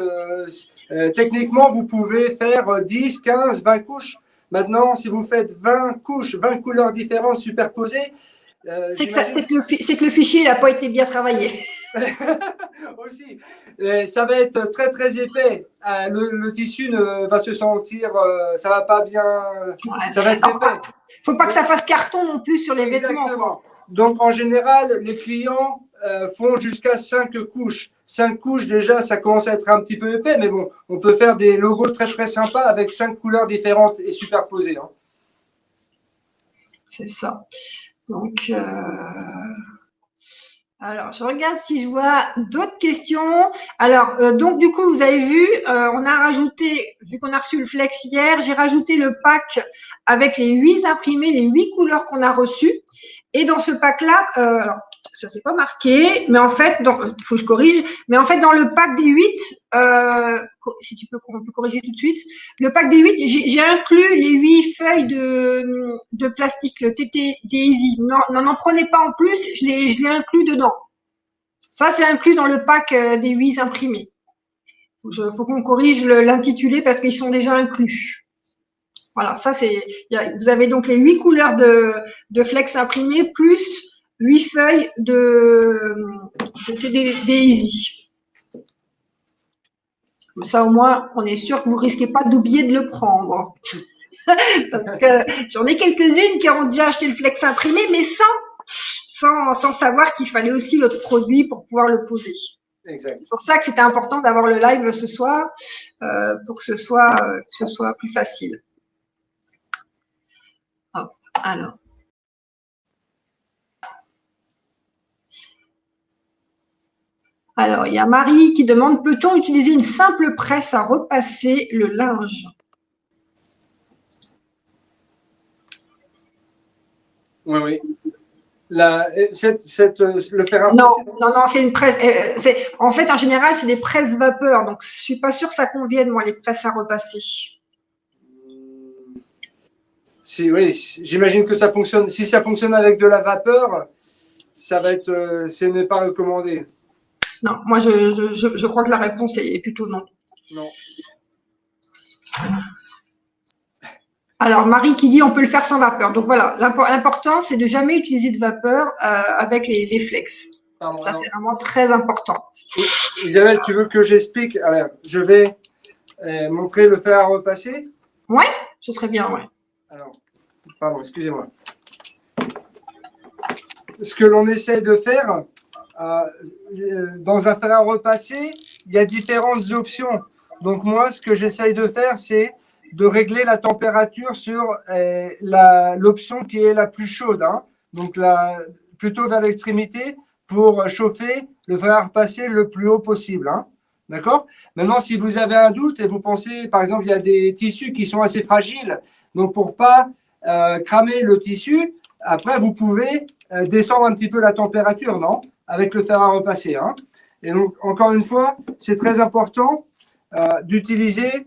Speaker 2: Techniquement, vous pouvez faire 10, 15, 20 couches. Maintenant, si vous faites 20 couches, 20 couleurs différentes superposées,
Speaker 1: c'est que le fichier n'a pas été bien travaillé.
Speaker 2: Aussi, ça va être très très épais. Le tissu va se sentir, ça va pas bien, ça va être épais.
Speaker 1: Faut pas que ça fasse carton non plus sur les
Speaker 2: Exactement.
Speaker 1: vêtements.
Speaker 2: Donc en général, les clients font jusqu'à 5 couches. 5 couches déjà, ça commence à être un petit peu épais, mais bon, on peut faire des logos très très sympas avec 5 couleurs différentes et superposées, hein.
Speaker 1: C'est ça. Donc alors, je regarde si je vois d'autres questions. Alors, donc du coup, vous avez vu, on a rajouté, vu qu'on a reçu le flex hier, j'ai rajouté le pack avec les 8 imprimés, les 8 couleurs qu'on a reçues. Et dans ce pack-là, alors ça c'est pas marqué, mais en fait, il faut que je corrige, mais en fait dans le pack des 8, si tu peux, on peut corriger tout de suite. Le pack des 8, j'ai inclus les 8 feuilles de plastique, le TT Daisy. Non, n'en prenez pas en plus, je l'ai inclus dedans. Ça c'est inclus dans le pack des 8 imprimés. Faut qu'on corrige l'intitulé parce qu'ils sont déjà inclus. Voilà, ça c'est. Vous avez donc les 8 couleurs de flex imprimés plus 8 feuilles de Easy. Comme ça, au moins, on est sûr que vous risquez pas d'oublier de le prendre. Parce que j'en ai quelques-unes qui ont déjà acheté le flex imprimé, mais sans savoir qu'il fallait aussi l'autre produit pour pouvoir le poser.
Speaker 2: Exact.
Speaker 1: C'est pour ça que c'était important d'avoir le live ce soir, pour que ce soit plus facile. Hop, alors, il y a Marie qui demande, peut-on utiliser une simple presse à repasser le linge?
Speaker 2: Oui. Le fer à
Speaker 1: Non, c'est une presse. En fait, en général, c'est des presses vapeur. Donc, je suis pas sûre que ça convienne, moi, les presses à repasser.
Speaker 2: Oui, j'imagine que ça fonctionne. Si ça fonctionne avec de la vapeur, ça va être, ce n'est pas recommandé.
Speaker 1: Non, moi, je crois que la réponse est plutôt non.
Speaker 2: Non.
Speaker 1: Alors, Marie qui dit on peut le faire sans vapeur. Donc voilà, l'important, c'est de jamais utiliser de vapeur avec les flex.
Speaker 2: Pardon,
Speaker 1: Ça,
Speaker 2: alors,
Speaker 1: c'est vraiment très important.
Speaker 2: Isabelle, tu veux que j'explique? Alors, je vais montrer le fer à repasser.
Speaker 1: Ouais, ce serait bien, ouais.
Speaker 2: Alors, pardon, excusez-moi. Ce que l'on essaye de faire, dans un fer à repasser, il y a différentes options. Donc moi, ce que j'essaye de faire, c'est de régler la température sur l'option qui est la plus chaude. Hein. Donc plutôt vers l'extrémité pour chauffer le fer à repasser le plus haut possible. Hein. D'accord? Maintenant, si vous avez un doute et vous pensez, par exemple, il y a des tissus qui sont assez fragiles, donc pour pas cramer le tissu, après, vous pouvez descendre un petit peu la température, non? Avec le fer à repasser. Hein. Et donc, encore une fois, c'est très important d'utiliser.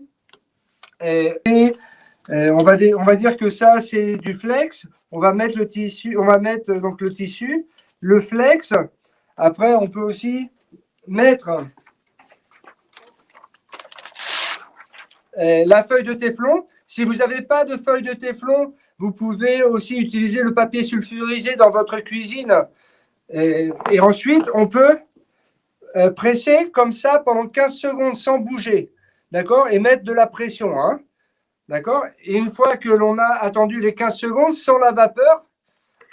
Speaker 2: On va dire que ça, c'est du flex. On va mettre le tissu, on va mettre donc le tissu, le flex. Après, on peut aussi mettre la feuille de téflon. Si vous n'avez pas de feuille de téflon, vous pouvez aussi utiliser le papier sulfurisé dans votre cuisine. Et ensuite, on peut presser comme ça pendant 15 secondes sans bouger. D'accord? Et mettre de la pression. Hein? D'accord? Et une fois que l'on a attendu les 15 secondes sans la vapeur,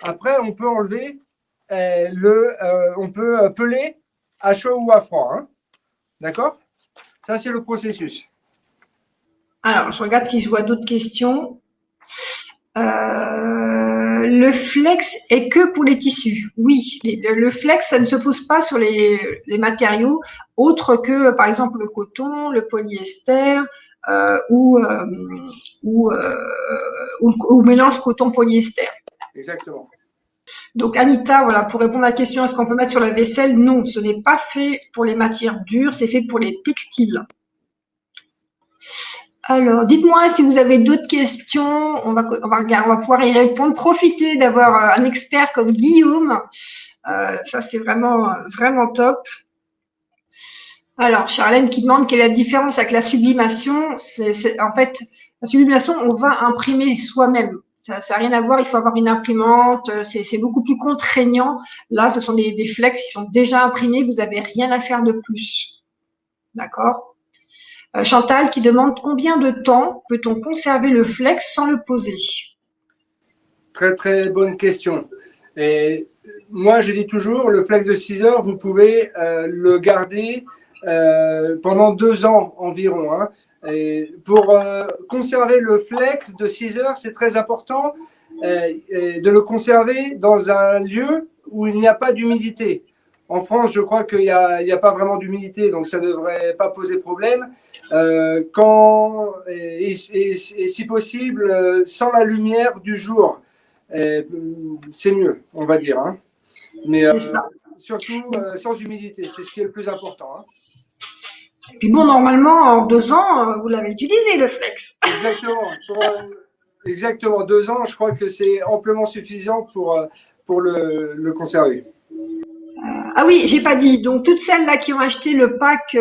Speaker 2: après, on peut enlever on peut peler à chaud ou à froid. Hein? D'accord? Ça, c'est le processus.
Speaker 1: Alors, je regarde si je vois d'autres questions. Le flex est que pour les tissus. Oui, le flex, ça ne se pose pas sur les matériaux autres que, par exemple, le coton, le polyester ou mélange coton-polyester.
Speaker 2: Exactement.
Speaker 1: Donc, Anita, voilà, pour répondre à la question, est-ce qu'on peut mettre sur la vaisselle? Non, ce n'est pas fait pour les matières dures, c'est fait pour les textiles. Alors, dites-moi si vous avez d'autres questions, on va pouvoir y répondre. Profitez d'avoir un expert comme Guillaume. Ça, c'est vraiment, vraiment top. Alors, Charlène qui demande quelle est la différence avec la sublimation. En fait, la sublimation, on va imprimer soi-même. Ça n'a rien à voir, il faut avoir une imprimante, c'est beaucoup plus contraignant. Là, ce sont des flex qui sont déjà imprimés, vous n'avez rien à faire de plus. D'accord? Chantal qui demande combien de temps peut-on conserver le flex sans le poser?
Speaker 2: Très, très bonne question. Et moi, je dis toujours, le flex de 6 heures, vous pouvez le garder pendant 2 ans environ. Hein. Et pour conserver le flex de 6 heures, c'est très important de le conserver dans un lieu où il n'y a pas d'humidité. En France, je crois qu'il n'y a pas vraiment d'humidité, donc ça ne devrait pas poser problème. Et si possible, sans la lumière du jour. C'est mieux, on va dire. Hein. Mais surtout sans humidité, c'est ce qui est le plus important. Hein.
Speaker 1: Et puis bon, normalement, en 2 ans, vous l'avez utilisé, le flex.
Speaker 2: Exactement. Exactement. 2 ans, je crois que c'est amplement suffisant pour le conserver.
Speaker 1: Ah oui, j'ai pas dit. Donc toutes celles là qui ont acheté le pack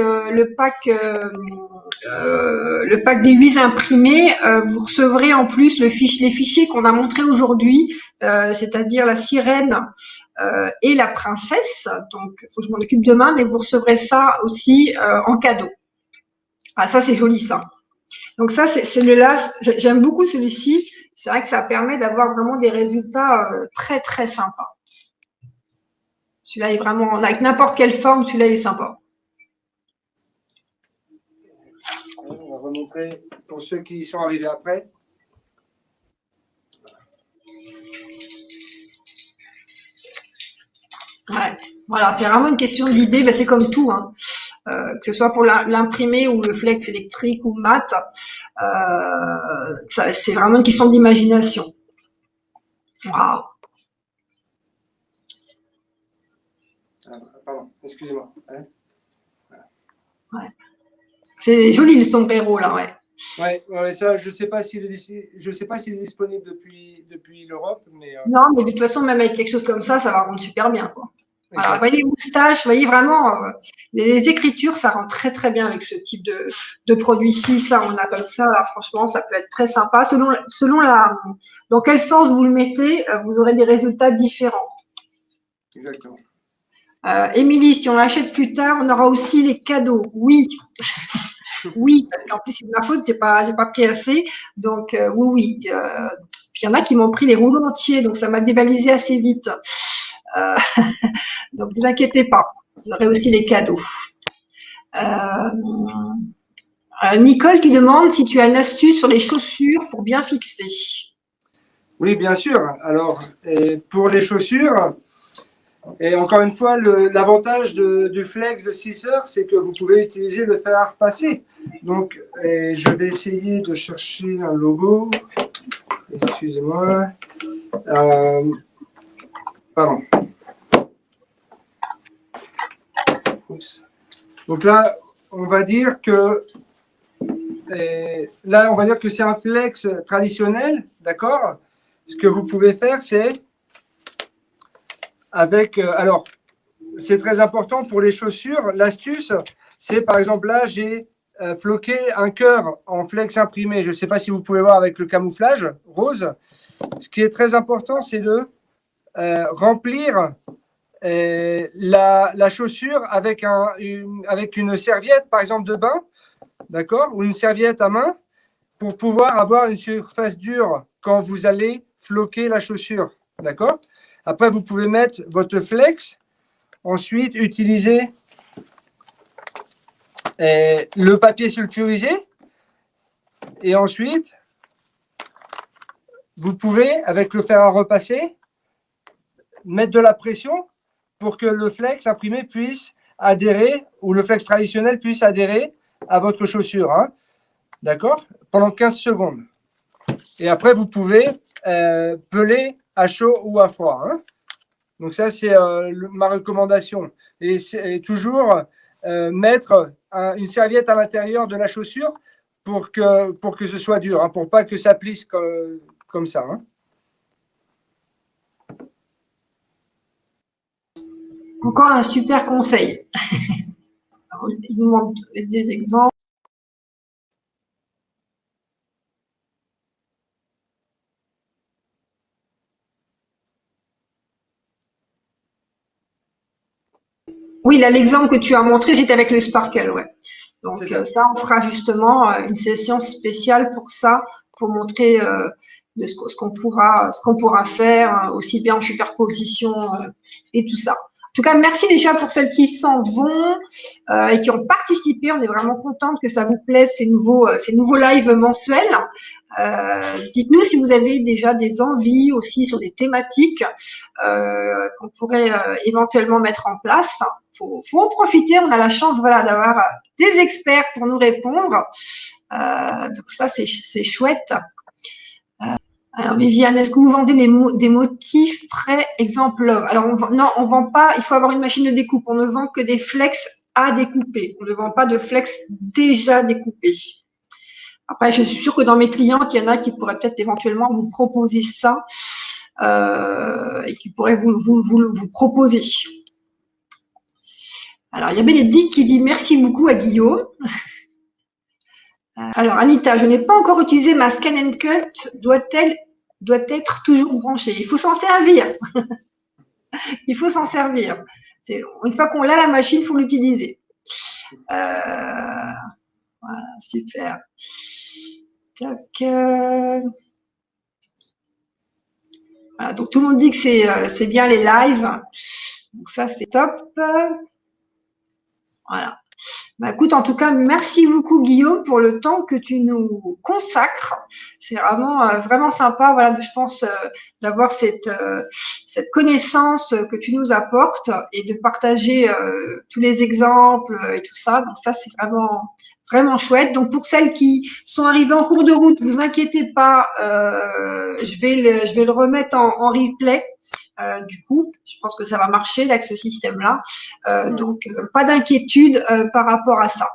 Speaker 1: des 8 imprimés, vous recevrez en plus les fichiers qu'on a montrés aujourd'hui, c'est-à-dire la sirène et la princesse. Donc, il faut que je m'en occupe demain, mais vous recevrez ça aussi en cadeau. Ah, ça c'est joli ça. Donc ça, c'est celui-là, j'aime beaucoup celui-ci. C'est vrai que ça permet d'avoir vraiment des résultats très très sympas. Celui-là est vraiment, avec n'importe quelle forme, celui-là est sympa.
Speaker 2: On va remontrer pour ceux qui y sont arrivés après.
Speaker 1: Ouais. Voilà, c'est vraiment une question d'idée. Ben, c'est comme tout, hein. Que ce soit pour l'imprimer ou le flex électrique ou mat, c'est vraiment une question d'imagination. Waouh.
Speaker 2: Pardon, excusez-moi. Hein,
Speaker 1: voilà. Ouais. C'est joli le sombrero là, ouais.
Speaker 2: Ouais, ça, je sais pas s'il est disponible depuis l'Europe, mais.
Speaker 1: Non, mais de toute façon, même avec quelque chose comme ça va rendre super bien, quoi. Voilà, vous voyez les moustaches, vous voyez vraiment les écritures, ça rend très très bien avec ce type de produit-ci. Ça, on a comme ça, là, franchement, ça peut être très sympa. Selon dans quel sens vous le mettez, vous aurez des résultats différents.
Speaker 2: Exactement.
Speaker 1: Émilie, si on l'achète plus tard, on aura aussi les cadeaux. Oui, oui, parce qu'en plus c'est de ma faute, j'ai pas pris assez. Donc oui. Puis il y en a qui m'ont pris les rouleaux entiers, donc ça m'a dévalisé assez vite. Donc vous inquiétez pas, vous aurez aussi les cadeaux. Nicole qui demande si tu as une astuce sur les chaussures pour bien fixer.
Speaker 2: Oui, bien sûr. Alors, pour les chaussures, et encore une fois, l'avantage du flex de 6 heures, c'est que vous pouvez utiliser le fer à repasser. Donc, je vais essayer de chercher un logo. Excusez-moi. Pardon. Oups. Donc là, on va dire que c'est un flex traditionnel, d'accord? Ce que vous pouvez faire, c'est avec. Alors, c'est très important pour les chaussures. L'astuce, c'est par exemple là, j'ai floqué un cœur en flex imprimé. Je ne sais pas si vous pouvez voir avec le camouflage rose. Ce qui est très important, c'est de remplir la chaussure avec une serviette, par exemple, de bain, d'accord, ou une serviette à main, pour pouvoir avoir une surface dure quand vous allez floquer la chaussure, d'accord. Après, vous pouvez mettre votre flex, ensuite utiliser le papier sulfurisé, et ensuite, vous pouvez, avec le fer à repasser, mettre de la pression pour que le flex imprimé puisse adhérer, ou le flex traditionnel puisse adhérer à votre chaussure, hein, d'accord, pendant 15 secondes. Et après, vous pouvez peler à chaud ou à froid. Hein. Donc ça, c'est ma recommandation. Et toujours mettre une serviette à l'intérieur de la chaussure pour que ce soit dur, hein, pour pas que ça plisse comme ça. Hein.
Speaker 1: Encore un super conseil. Il nous manque des exemples. Oui, là, l'exemple que tu as montré, c'était avec le sparkle, ouais. Donc ça, on fera justement une session spéciale pour ça, pour montrer ce qu'on pourra faire, aussi bien en superposition et tout ça. En tout cas, merci déjà pour celles qui s'en vont et qui ont participé. On est vraiment contente que ça vous plaise, ces nouveaux lives mensuels. Dites-nous si vous avez déjà des envies aussi sur des thématiques qu'on pourrait éventuellement mettre en place. Faut en profiter. On a la chance, voilà, d'avoir des experts pour nous répondre. Donc ça, c'est chouette. Alors, Viviane, est-ce que vous vendez des motifs prêts, exemple love? Alors, non, on vend pas. Il faut avoir une machine de découpe. On ne vend que des flex à découper. On ne vend pas de flex déjà découpés. Après, je suis sûre que dans mes clientes, il y en a qui pourraient peut-être éventuellement vous proposer ça et qui pourraient vous proposer. Alors, il y avait des dicks qui dit merci beaucoup à Guillaume. Alors, Anita, je n'ai pas encore utilisé ma Scan and Cut. Doit être toujours branchée. Il faut s'en servir. Il faut s'en servir. Une fois qu'on a la machine, il faut l'utiliser. Voilà, super. Voilà, donc tout le monde dit que c'est bien les lives. Donc ça, c'est top. Voilà. Bah, écoute, en tout cas, merci beaucoup Guillaume pour le temps que tu nous consacres. C'est vraiment sympa, voilà, je pense d'avoir cette connaissance que tu nous apportes et de partager tous les exemples et tout ça. Donc ça, c'est vraiment chouette. Donc pour celles qui sont arrivées en cours de route, vous inquiétez pas, je vais le remettre en replay. Du coup, je pense que ça va marcher avec ce système-là. Donc, pas d'inquiétude par rapport à ça.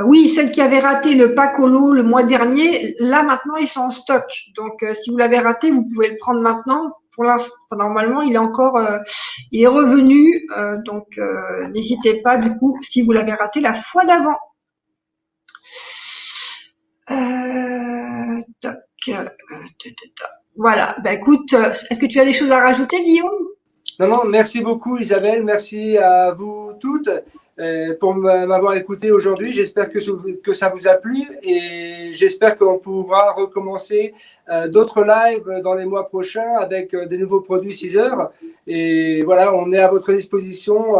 Speaker 1: Oui, celles qui avaient raté le pack holo le mois dernier, là maintenant ils sont en stock. Donc, si vous l'avez raté, vous pouvez le prendre maintenant. pour l'instant, normalement, il est encore, il est revenu. Donc, n'hésitez pas, du coup, si vous l'avez raté la fois d'avant. Toc, voilà. Bah, écoute, est-ce que tu as des choses à rajouter, Guillaume?
Speaker 2: Non, non, merci beaucoup Isabelle, merci à vous toutes pour m'avoir écouté aujourd'hui. J'espère que ça vous a plu et j'espère qu'on pourra recommencer d'autres lives dans les mois prochains avec des nouveaux produits 6 heures. Et voilà, on est à votre disposition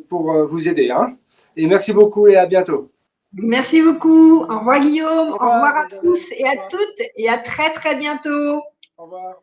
Speaker 2: pour vous aider, hein. Et merci beaucoup et à bientôt.
Speaker 1: Merci beaucoup. Au revoir, Guillaume.
Speaker 2: Au
Speaker 1: Au revoir
Speaker 2: revoir
Speaker 1: à
Speaker 2: Isabelle.
Speaker 1: tous et à toutes et à très, très bientôt.
Speaker 2: Au revoir.